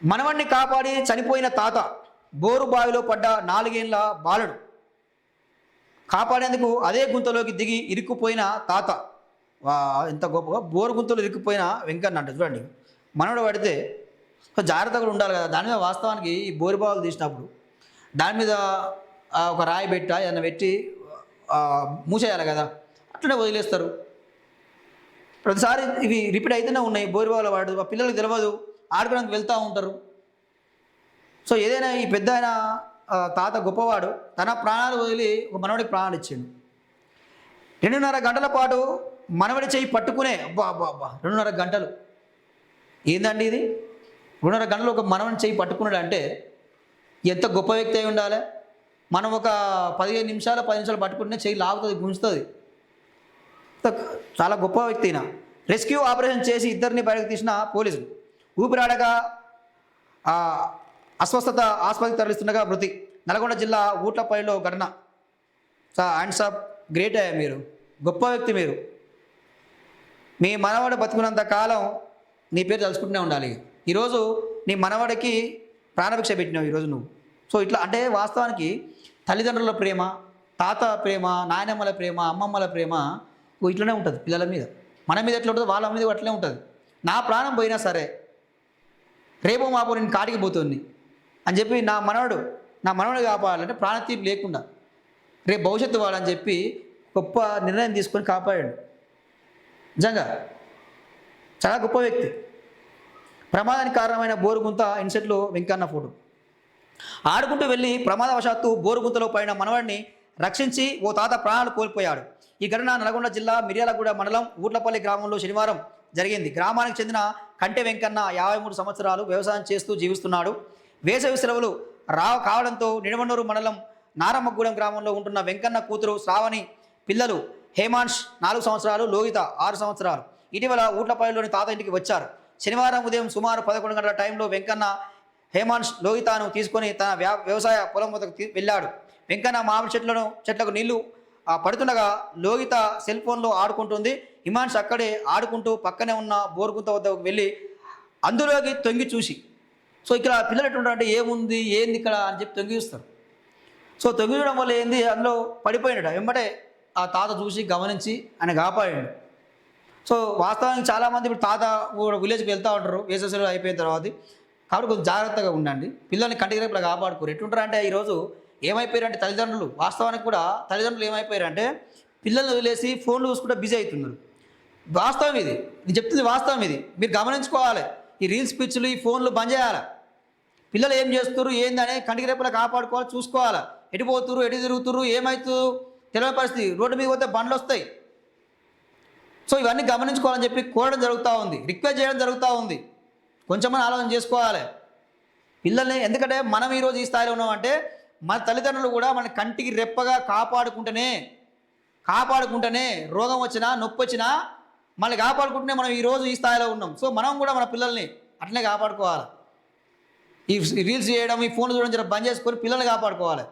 మనవణ్ణి కాపాడి చనిపోయిన తాత, బోరు బావిలో పడ్డ 4 ఏళ్ల బాలుడు, కాపాడేందుకు అదే గుంతలోకి దిగి ఇరుక్కుపోయిన తాత. ఎంత గొప్పగా బోరు గుంతలో ఇరుక్కుపోయిన వెంకన్న అంట చూడండి. మనవడు పడితే జాగ్రత్తగా ఉండాలి కదా. దాని మీద వాస్తవానికి ఈ బోరు బావులు తీసినప్పుడు దాని మీద ఒక రాయి ఏదైనా పెట్టి మూసేయాలి కదా, అట్లనే వదిలేస్తారు. ప్రతిసారి ఇవి రిపీట్ అయితేనే ఉన్నాయి. బోరు బావుల వాడు పిల్లలకు తెలియదు, ఆడుకోవడానికి వెళ్తూ ఉంటారు. సో ఏదైనా ఈ పెద్ద ఆయన తాత గొప్పవాడు, తన ప్రాణాలు వదిలి ఒక మనవడికి ప్రాణాలు ఇచ్చాడు. 2.5 గంటల పాటు మనవడి చేయి పట్టుకునే అబ్బా 2.5 గంటలు ఏందండి ఇది? 2.5 గంటలు ఒక మనవడి చేయి పట్టుకున్నాడు అంటే ఎంత గొప్ప వ్యక్తి అయి ఉండాలి. మనం ఒక 15 నిమిషాలు 10 నిమిషాలు పట్టుకుంటే చేయి లాగుతుంది, గుంజుతుంది. చాలా గొప్ప వ్యక్తి అయినా. రెస్క్యూ ఆపరేషన్ చేసి ఇద్దరిని బయటకు తీసిన పోలీసులు. ఊపిరాడగా అస్వస్థత ఆసుపత్రికి తరలిస్తుండగా మృతి. నల్గొండ జిల్లా ఊట్లపల్లిలో ఘటన. హ్యాండ్స్ అప్, గ్రేట్ అయ్యా మీరు, గొప్ప వ్యక్తి మీరు. మీ మనవడు బతుకున్నంత కాలం నీ పేరు తలుచుకుంటూనే ఉండాలి. ఈరోజు నీ మనవడికి ప్రాణభిక్ష పెట్టినావు ఈరోజు నువ్వు. సో ఇట్లా అంటే వాస్తవానికి తల్లిదండ్రుల ప్రేమ, తాత ప్రేమ, నాయనమ్మల ప్రేమ, అమ్మమ్మల ప్రేమ ఇట్లనే ఉంటుంది పిల్లల మీద. మన మీద ఎట్లా ఉంటుందో వాళ్ళ మీద అట్లనే ఉంటుంది. నా ప్రాణం పోయినా సరే రేపో మాపో నేను కాటికి పోతుంది అని చెప్పి నా మనవడు కాపాడాలంటే ప్రాణతీపి లేకుండా రేపు భవిష్యత్తు వాడని చెప్పి గొప్ప నిర్ణయం తీసుకొని కాపాడాడు. నిజంగా చాలా గొప్ప వ్యక్తి. ప్రమాదానికి కారణమైన బోరుగుంత ఇన్సెట్లో వెంకన్న ఫోటో. ఆడుకుంటూ వెళ్ళి ప్రమాదవశాత్తు బోరుగుంతలో పడిన మనవాడిని రక్షించి ఓ తాత ప్రాణాలు కోల్పోయాడు. ఈ ఘటన నల్గొండ జిల్లా మిర్యాలగూడ మండలం ఊట్లపల్లి గ్రామంలో శనివారం జరిగింది. గ్రామానికి చెందిన కంటె వెంకన్న 53 సంవత్సరాలు వ్యవసాయం చేస్తూ జీవిస్తున్నాడు. వేసవి సెలవులు కావడంతో నిడమనూరు మండలం నారమ్మగూడెం గ్రామంలో ఉంటున్న వెంకన్న కూతురు శ్రావణి, పిల్లలు హేమాంష్ 4 సంవత్సరాలు, లోహిత 6 సంవత్సరాలు ఇటీవల ఊట్లపల్లిలోని తాత ఇంటికి వచ్చారు. శనివారం ఉదయం సుమారు 11 గంటల టైంలో వెంకన్న హేమాంష్ లోహితాను తీసుకొని తన వ్యవసాయ పొలం వద్దకు వెళ్ళాడు. వెంకన్న మామిడి చెట్లకు నీళ్లు పడుతుండగా లోహిత సెల్ ఫోన్లో ఆడుకుంటుంది. హిమాంష్ అక్కడే ఆడుకుంటూ పక్కనే ఉన్న బోరుగుంత వద్దకు వెళ్ళి అందులోకి తొంగి చూసి, సో ఇక్కడ పిల్లలు ఎట్లుంటారంటే ఏముంది ఏంది ఇక్కడ అని చెప్పి తొంగి చూస్తారు. సో తొంగి చూడడం వల్ల ఏంది, అందులో పడిపోయినాడు. వెంబడే ఆ తాత చూసి గమనించి ఆయన కాపాడాడు. సో వాస్తవానికి చాలామంది ఇప్పుడు తాత విలేజ్కి వెళ్తూ ఉంటారు వేసవిలో అయిపోయిన తర్వాత. కాబట్టి కొంచెం జాగ్రత్తగా ఉండండి, పిల్లల్ని కంటికి రేపు కాపాడుకోరు. ఎట్లుంటారంటే ఈరోజు ఏమైపోయారంటే తల్లిదండ్రులు, వాస్తవానికి కూడా తల్లిదండ్రులు ఏమైపోయారంటే పిల్లల్ని వదిలేసి ఫోన్లు చూసుకుంటే బిజీ అవుతున్నారు. వాస్తవం ఇది, నేను చెప్తుంది వాస్తవం ఇది. మీరు గమనించుకోవాలి. ఈ రీల్స్ పిచ్చులు, ఈ ఫోన్లు బంద్ చేయాలి. పిల్లలు ఏం చేస్తున్నారు ఏందని కంటికి రేపులా కాపాడుకోవాలి, చూసుకోవాలి. ఎటు పోతున్నారు, ఎటు తిరుగుతున్నారు, ఏమవుతుందో తెలియని పరిస్థితి. రోడ్డు మీద పోతే బండ్లు వస్తాయి. సో ఇవన్నీ గమనించుకోవాలని చెప్పి కోరడం జరుగుతూ ఉంది, రిక్వెస్ట్ చేయడం జరుగుతూ ఉంది. కొంచెమని ఆలోచన చేసుకోవాలి పిల్లల్ని. ఎందుకంటే మనం ఈరోజు ఈ స్థాయిలో ఉన్నామంటే మన తల్లిదండ్రులు కూడా మన కంటికి రెప్పగా కాపాడుకుంటేనే రోగం వచ్చినా నొప్పి వచ్చినా మళ్ళీ కాపాడుకుంటేనే మనం ఈరోజు ఈ స్థాయిలో ఉన్నాం. సో మనం కూడా మన పిల్లల్ని అట్లనే కాపాడుకోవాలి. ఈ రీల్స్ చేయడం, ఈ ఫోన్లు చూడడం బంద్ చేసుకొని పిల్లల్ని కాపాడుకోవాలి.